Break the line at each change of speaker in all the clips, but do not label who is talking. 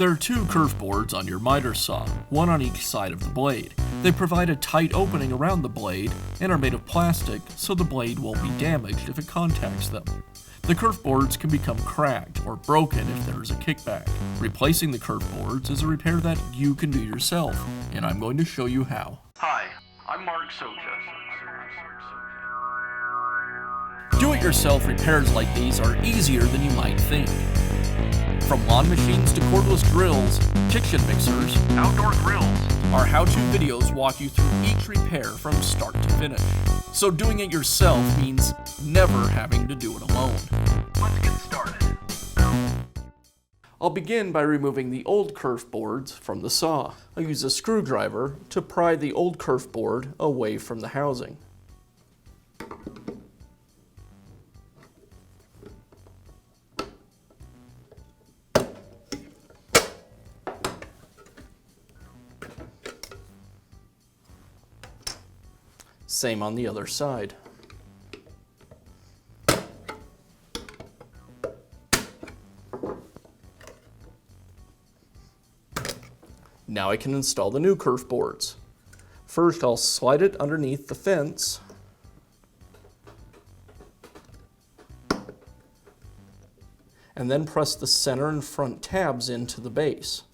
There are two kerf boards on your miter saw, one on each side of the blade. They provide a tight opening around the blade and are made of plastic, so the blade won't be damaged if it contacts them. The kerf boards can become cracked or broken if there is a kickback. Replacing the kerf boards is a repair that you can do yourself, and I'm going to show you how.
Hi, I'm Mark Socha.
Do-it-yourself repairs like these are easier than you might think. From lawn machines to cordless drills, kitchen mixers,
Outdoor grills.
our how-to videos walk you through each repair from start to finish. So doing it yourself means never having to do it alone.
Let's get started.
I'll begin by removing the old kerf boards from the saw. I'll use a screwdriver to pry the old kerf board away from the housing. Same on the other side. Now I can install the new kerf boards. First, I'll slide it underneath the fence. And then press the center and front tabs into the base.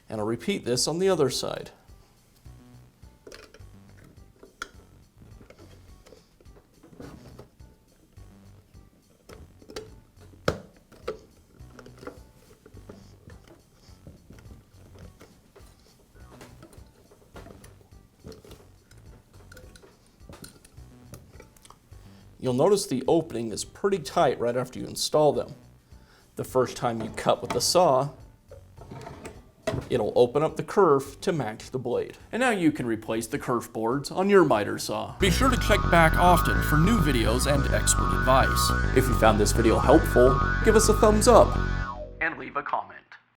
And I'll repeat this on the other side. You'll notice the opening is pretty tight right after you install them. The first time you cut with the saw, it'll open up the kerf to match the blade. And now you can replace the kerf boards on your miter saw. Be sure to check back often for new videos and expert advice. If you found this video helpful, give us a thumbs up
And leave a comment.